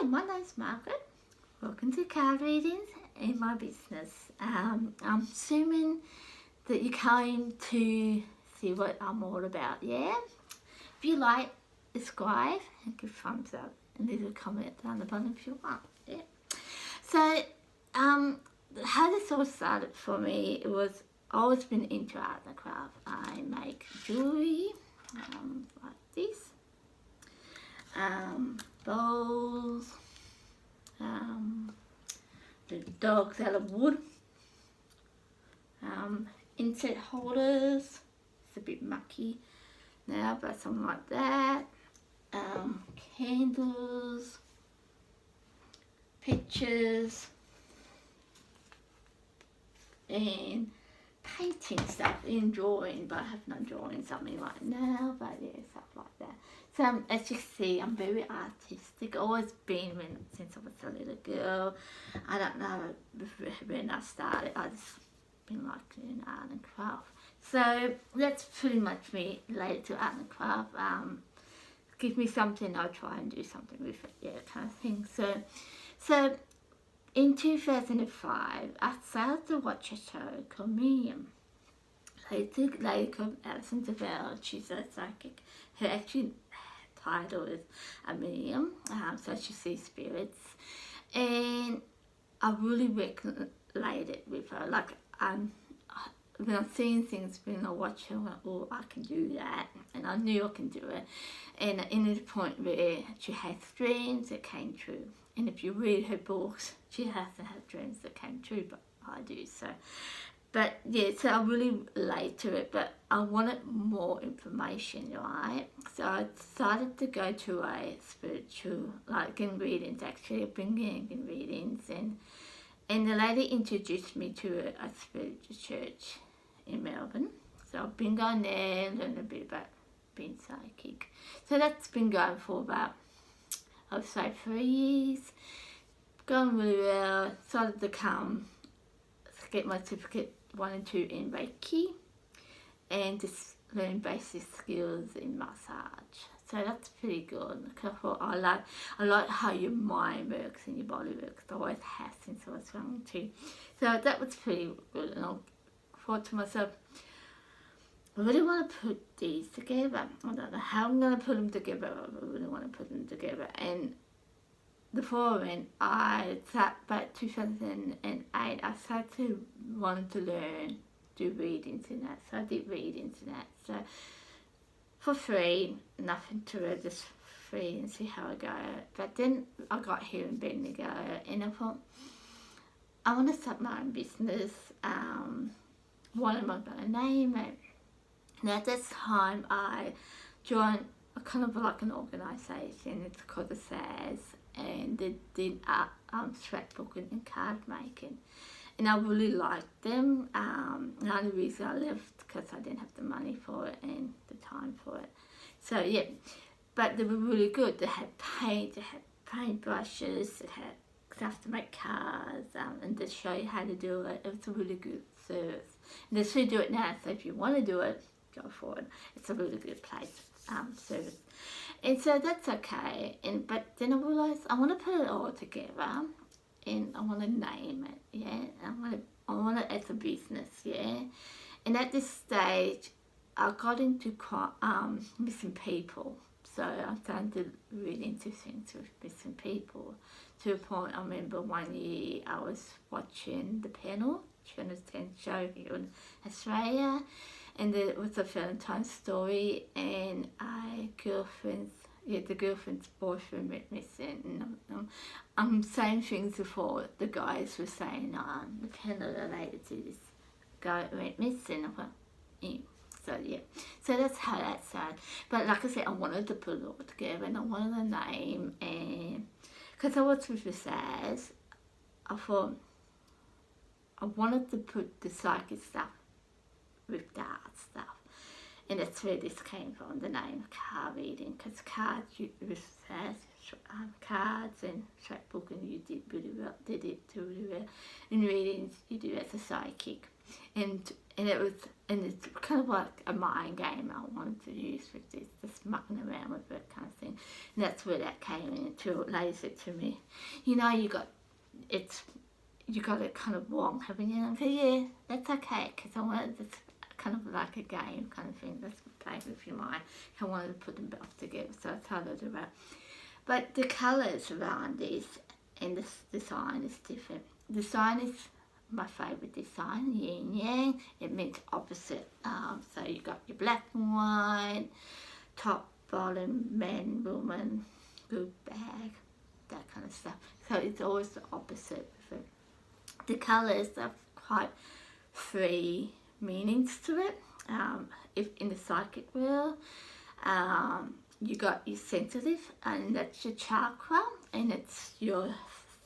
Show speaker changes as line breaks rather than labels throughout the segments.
Hi, my name's Margaret. Welcome to Card Readings in my business. I'm assuming that you came to see what I'm all about, yeah? If you like, subscribe and give thumbs up and leave a comment down the bottom if you want, yeah? So, how this all started for me, it was I've always been into art and craft. I make jewellery, like this, bowls, the dogs out of wood, insect holders, it's a bit mucky now, but something like that, candles, pictures, and painting stuff in drawing, but I have no drawing something right now, but yeah, stuff like that. So as you see, I'm very artistic, always been since I was a little girl. I don't know when I started, I just been like doing art and craft. So that's pretty much me related to art and craft. Give me something, I'll try and do something with it, yeah, kind of thing. So in 2005, I started to watch a show called Medium. Lady called Alison DeVille, she's a psychic. Her actual title is a medium, so she sees spirits. And I really related with her. Like, when I'm seeing things, when I watch her, I'm like, oh, I can do that. And I knew I can do it. And in the point where she has dreams that came true. And if you read her books, she hasn't had dreams that came true, but I do. But yeah, so I really relate to it, but I wanted more information, right? So I decided to go to a spiritual, like in readings actually. I've been getting readings, and the lady introduced me to a spiritual church in Melbourne. So I've been going there and learning a bit about being psychic. So that's been going for about, I would say, 3 years. Going really well. Started to get my certificate 1 and 2 in Reiki, and just learn basic skills in massage. So that's pretty good. I like how your mind works and your body works. I always have since I was young too. So that was pretty good. And I thought to myself, I really want to put these together. I don't know how I'm going to put them together. I really want to put them together. And before I went, I sat back 2008, I started to want to learn, do readings in that. So I did readings in that. So for free, nothing to it, just free and see how I go. But then I got here in Bendigo and I thought, I want to start my own business. What am I going to name it? Now at this time I joined a kind of like an organisation, it's called the SAS, and they did scrapbooking and card making, and I really liked them. The only reason I left because I didn't have the money for it and the time for it. So yeah, but they were really good. They had paint, they had paint brushes, they had stuff to make cards, and they show you how to do it. It was a really good service, and they still do it now. So if you want to do it, go for it. It's a really good place, service. And so that's okay. But then I realised I want to put it all together, and I want to name it, yeah. I want it as a business, yeah. And at this stage, I got into missing people. So I started to read into things with missing people. To a point, I remember one year I was watching The Panel, Channel 10 show here in Australia, and it was a Valentine's story, and the girlfriend's boyfriend went missing. And I'm saying things before the guys were saying, the Panel related to this guy that went missing. I thought, yeah. So yeah, so that's how that started. But like I said, I wanted to put it all together, and I wanted a name, and because I was with the SAS, I thought I wanted to put the psychic stuff with the art stuff, and that's where this came from, the name card reading, because cards with SAS, cards and scrapbooking, you did really well. In readings, you do as a psychic, and it was and it's kind of like a mind game I wanted to use with this, just mucking around with it kind of thing. And that's where that came into. Lady said to me, you know, you got it kind of wrong, haven't you? And I said, yeah, that's okay, because I wanted this kind of like a game kind of thing. That's playing with your mind. I wanted to put them both together, so I told her to write. But the colours around this and the design is different. The design is my favourite design, yin yang. It means opposite. So you got your black and white, top, bottom, man, woman, good bag, that kind of stuff. So it's always the opposite. The colours have quite three meanings to it. If in the psychic world, you got your sensitive, and that's your chakra, and it's your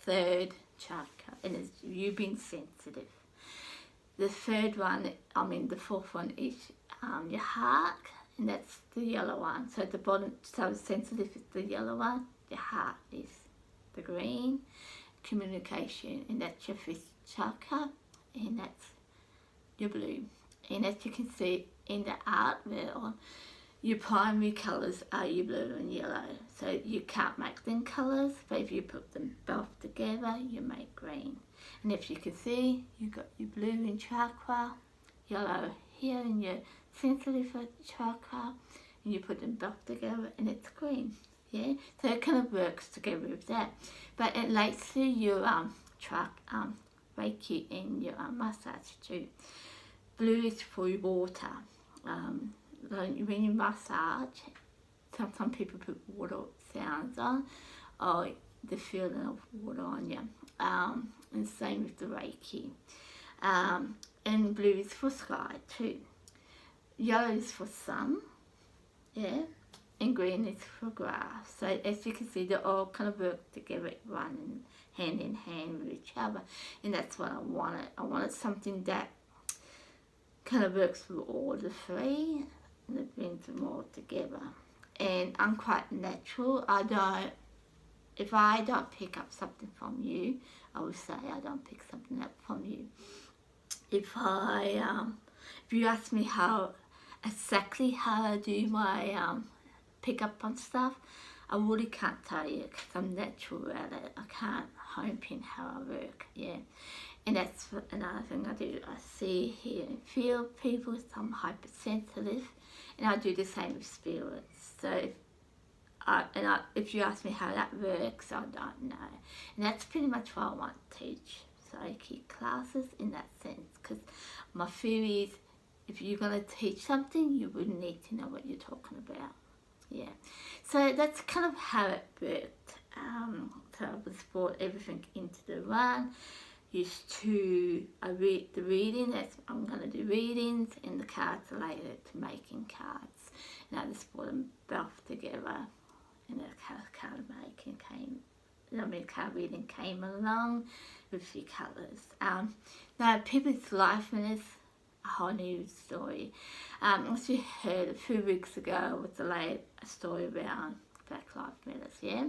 third chakra, and it's you being sensitive. The third one, the fourth one is your heart, and that's the yellow one. So the bottom, so sensitive is the yellow one, your heart is the green, communication, and that's your fifth chakra, and that's your blue. And as you can see in the art world, your primary colours are your blue and yellow. So you can't make them colours, but if you put them both together, you make green. And if you can see, you've got your blue in chakra, yellow here in your sensitive chakra, and you put them both together and it's green. Yeah, so it kind of works together with that. But it relates to your Reiki and your massage too. Blue is for your water. When you massage, some people put water sounds on, or the feeling of water on you. And same with the Reiki. And blue is for sky too. Yellow is for sun, yeah, and green is for grass. So as you can see, they all kind of work together, running hand in hand with each other, and that's what I wanted. I wanted something that kind of works with all the three, and it brings them all together. And I'm quite natural. If I don't pick up something from you, I would say I don't pick something up from you. If you ask me exactly how I do my pick up on stuff, I really can't tell you, because I'm natural at it. I can't home pin how I work, yeah. And that's another thing I do. I see, hear and feel people. I'm hypersensitive, and I do the same with spirits. So if you ask me how that works, I don't know. And that's pretty much what I want to teach. So I keep classes in that sense, because my theory is, if you're going to teach something, you would need to know what you're talking about. Yeah. So that's kind of how it worked. So I was brought everything into the one. Used to read the reading. I'm going to do readings, and the cards related to making cards. And I just brought them both together, and the card reading came along with the colours. Now, people's life is a whole new story. As you heard a few weeks ago, was a story around Black Lives Matter, yeah?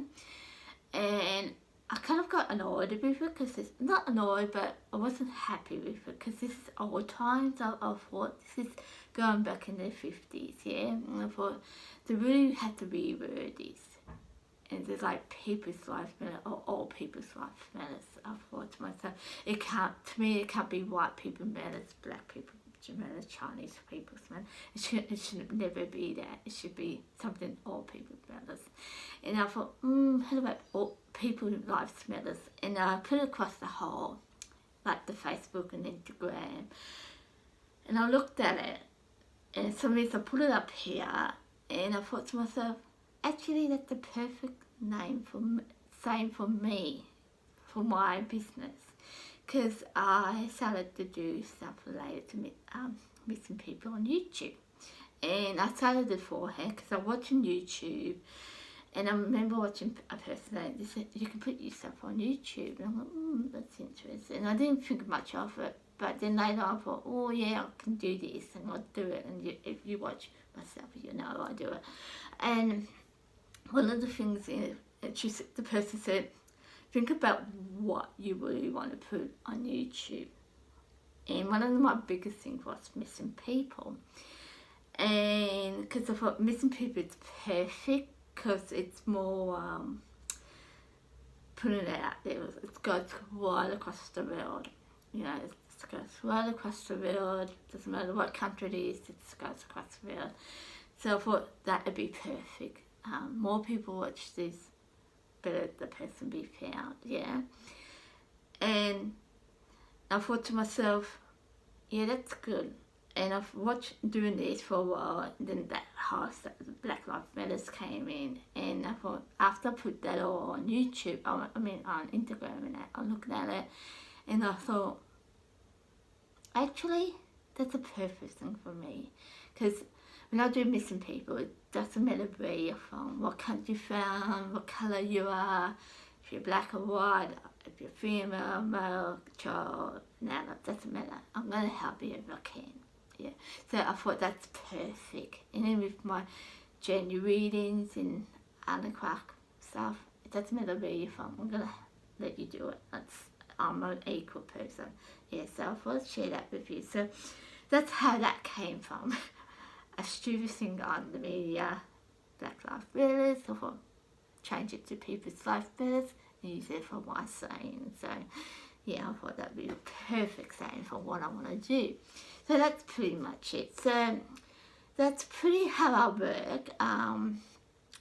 And I kind of got annoyed with it, because it's not annoyed, but I wasn't happy with it, because this is old times. I thought this is going back in the 50s, yeah? And I thought they really had to reword this. And there's like people's life matter, or all people's life matters. I thought to myself, it can't be white people matters, black people matters, Chinese people matters. It should never be that. It should be something all people matters. And I thought, how about all people lives matters? And I put it across the whole, like the Facebook and Instagram. And I looked at it, and some reason I put it up here, and I thought to myself, actually, that's the perfect name for me, for my business, because I started to do stuff related to missing people on YouTube. And I started beforehand, because I'm watching YouTube, and I remember watching a person that they said, you can put yourself on YouTube, and I'm like, that's interesting. And I didn't think much of it, but then later I thought, oh yeah, I can do this, and I'll do it. And if you watch myself, you know I do it. And one of the things the person said, think about what you really want to put on YouTube. And one of my biggest things was missing people. And because I thought missing people is perfect because it's more putting it out there. It goes right across the world. You know, it goes right across the world. Doesn't matter what country it is, it goes across the world. So I thought that would be perfect. More people watch this, better the person be found. Yeah. And I thought to myself, yeah, that's good. And I've watched doing this for a while, and then that house, that Black Lives Matters came in, and I thought, after I put that all on YouTube, on Instagram and that, I looked at it, and I thought, actually, that's a perfect thing for me. Because when I do missing people, it doesn't matter where you're from, what country you're from, what colour you are, if you're black or white, if you're female, male, child, no, it doesn't matter. I'm going to help you if I can. Yeah. So I thought that's perfect. And then with my gender readings and art and craft stuff, it doesn't matter where you're from. I'm going to let you do it. I'm an equal person. Yeah, so I thought I'd share that with you. So that's how that came from. A stupid thing on the media, Black Lives Matter. So I thought, change it to People's Life Matters and use it for my saying. So yeah, I thought that'd be a perfect saying for what I want to do. So that's pretty much it. So that's pretty how I work.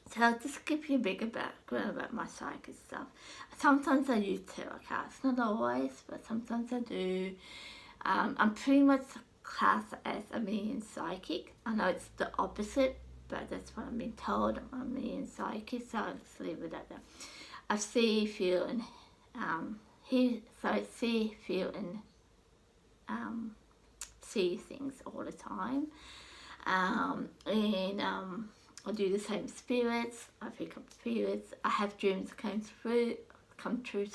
So I'll just give you a bigger background about my psychic stuff. Sometimes I use tarot cards, not always, but sometimes I do. I'm pretty much classed as a medium psychic. I know it's the opposite, but that's what I've been told. I'm a medium psychic, so I'll just leave it at that. I see, feel, and see, feel, and see things all the time. I do the same spirits. I pick up spirits. I have dreams that come true.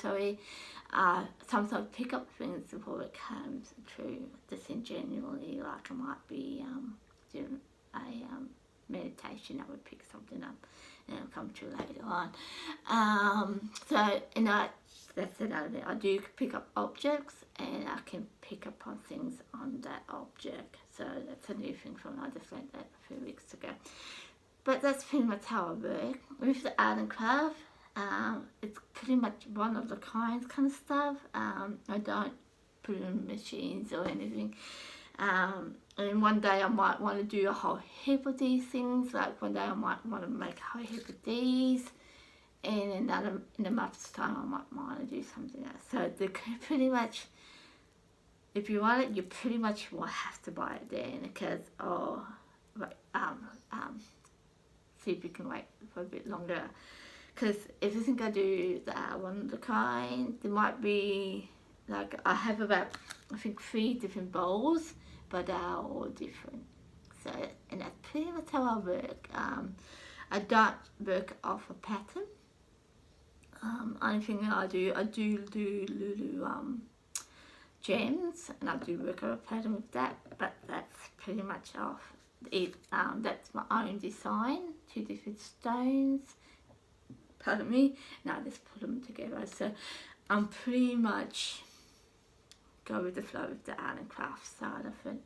Sometimes I pick up things before it comes true. Just in generally, like I might be doing a meditation. I would pick something up and it'll come true later on. That's another thing. I do pick up objects and I can pick up on things on that object. So that's a new thing from I just learned that a few weeks ago. But that's pretty much how I work. With the art and craft, it's pretty much one of the kind of stuff. I don't put it in machines or anything. And one day I might want to do a whole heap of these things. Like one day I might want to make a whole heap of these. And in a month's time I might want to do something else. So they pretty much, if you want it, you pretty much will have to buy it then, because see if you can wait for a bit longer. Because if you think I do the one of the kind, there might be, like, I have about, I think 3 different bowls, but they are all different. So, and that's pretty much how I work. I don't work off a pattern. Only thing I do Lulu gems, and I do work on a pattern with that, but that's pretty much off it. That's my own design, 2 different stones, pardon me, and I just put them together. So I'm pretty much go with the flow with the art and craft side of it.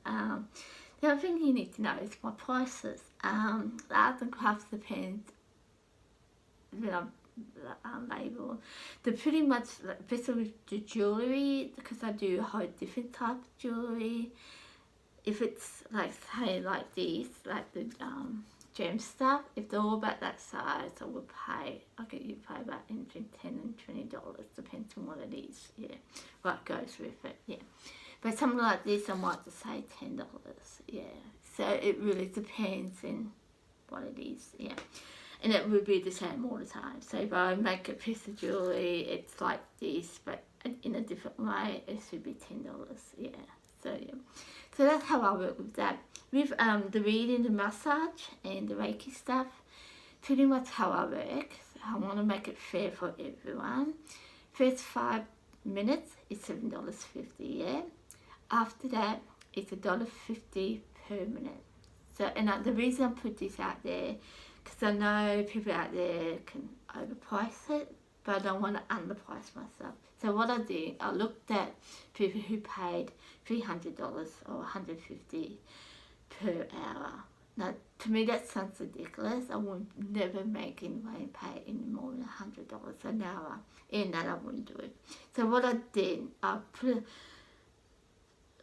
The other thing you need to know is my prices. The art and crafts depends, label. They're pretty much, especially with the jewellery, because I do a whole different type of jewellery. If it's like, say, like these, like the gem stuff, if they're all about that size, I will pay, I'll get you pay about between $10 and $20, depends on what it is, yeah, what goes with it, yeah. But something like this, I might just say $10, yeah. So it really depends on what it is, yeah. And it will be the same all the time. So if I make a piece of jewellery, it's like this, but in a different way, it should be $10, yeah. So yeah. So that's how I work with that. With the reading, the massage, and the Reiki stuff, pretty much how I work. So I want to make it fair for everyone. First 5 minutes is $7.50, yeah. After that, it's $1.50 per minute. So, and the reason I put this out there, because I know people out there can overprice it, but I don't want to underprice myself. So what I did, I looked at people who paid $300 or $150 per hour. Now, to me, that sounds ridiculous. I would never make anyone pay any more than $100 an hour. In that, I wouldn't do it. So what I did, I put,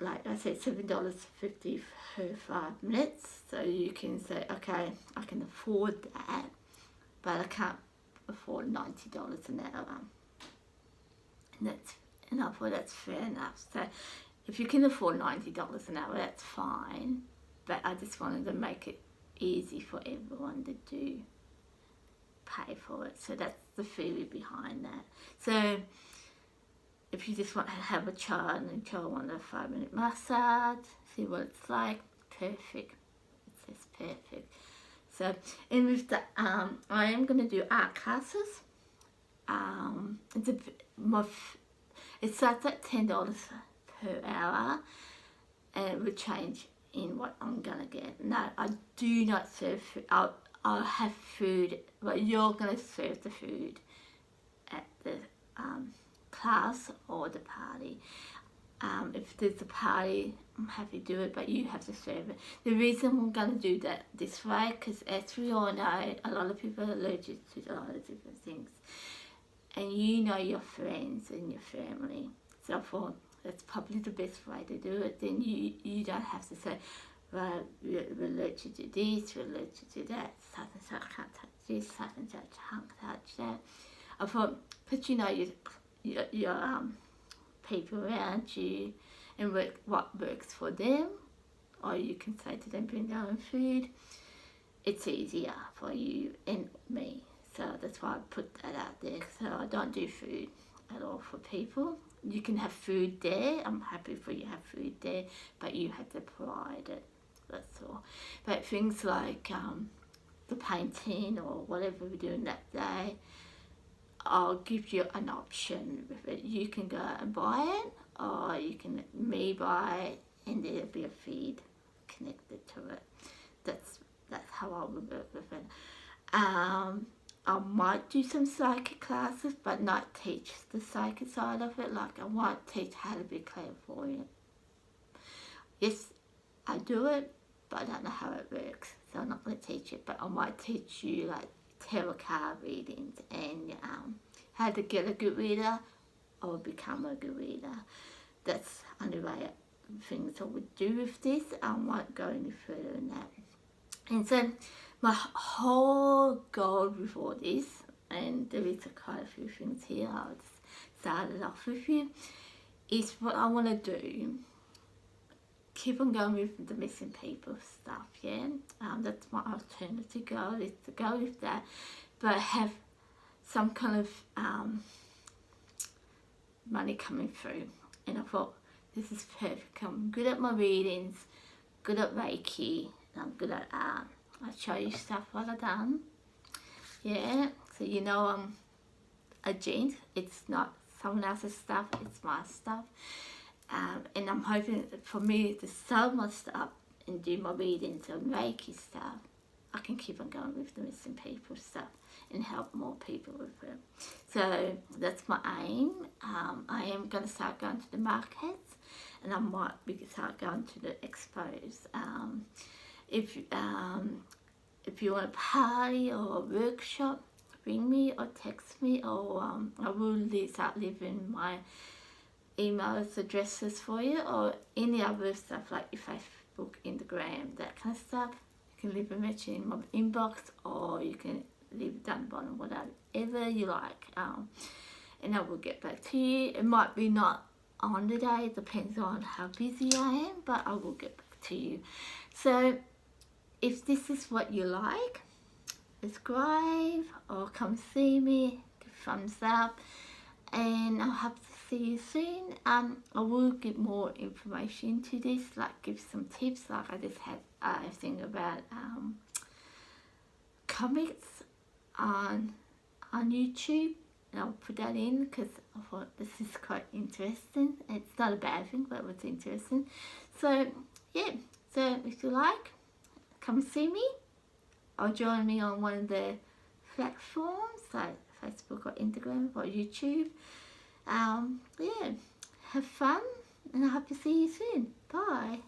like I said, $7.50 per 5 minutes. So you can say, okay, I can afford that, but I can't afford $90 an hour. And I thought that's fair enough. So if you can afford $90 an hour, that's fine. But I just wanted to make it easy for everyone to do pay for it. So that's the theory behind that. So if you just want to have a child and the child wants a 5-minute massage, see what it's like, perfect. It's just perfect. So, and with the, I am going to do art classes. It starts at $10 per hour, and it will change in what I'm gonna get. No, I do not serve food. I'll have food, but you're gonna serve the food at the class or the party. If there's a party, I'm happy to do it, but you have to serve it. The reason I'm gonna do that this way, because as we all know, a lot of people are allergic to a lot of different things. And you know your friends and your family. So I thought that's probably the best way to do it. Then you don't have to say, well, we're allergic to this, we're allergic to that, such and such can't touch this, such and such can't touch that. I thought, but you know your people around you and what works for them, or you can say to them, bring their own food. It's easier for you and me. So that's why I put that out there. So I don't do food at all for people. You can have food there. I'm happy for you to have food there, but you have to provide it. That's all. But things like the painting or whatever we're doing that day, I'll give you an option with it. You can go and buy it, or you can let me buy it, and there'll be a feed connected to it. That's how I would work with it. I might do some psychic classes, but not teach the psychic side of it. Like I won't teach how to be clairvoyant. Yes, I do it, but I don't know how it works, so I'm not going to teach it. But I might teach you like tarot card readings and how to get a good reader or become a good reader. That's the only way things I would do with this. I won't go any further than that. And so my whole goal with all this, and there is quite a few things here, I'll just start it off with you, is what I want to do. Keep on going with the missing people stuff, yeah? That's my alternative goal, is to go with that, but have some kind of money coming through. And I thought, this is perfect. I'm good at my readings, good at Reiki, and I'm good at art. I'll show you stuff what I've done. Yeah, so you know I'm a gent. It's not someone else's stuff, it's my stuff. And I'm hoping for me to sell my stuff and do my readings and Reiki stuff, I can keep on going with the missing people stuff and help more people with it. So that's my aim. I am going to start going to the markets, and I might start going to the expos. If you want a party or a workshop, ring me or text me, or I will start leaving my emails, addresses for you, or any other stuff like your Facebook, Instagram, that kind of stuff. You can leave a message in my inbox, or you can leave it down the bottom, whatever you like, and I will get back to you. It might be not on the day, it depends on how busy I am, but I will get back to you. So if this is what you like, subscribe or come see me, give thumbs up, and I'll have to see you soon. I will give more information to this, like give some tips, like I just had a thing about comics on YouTube, and I'll put that in because I thought this is quite interesting. It's not a bad thing, but it was interesting. So yeah, so if you like, come see me, or join me on one of the platforms like Facebook or Instagram or YouTube. Yeah, have fun, and I hope to see you soon. Bye.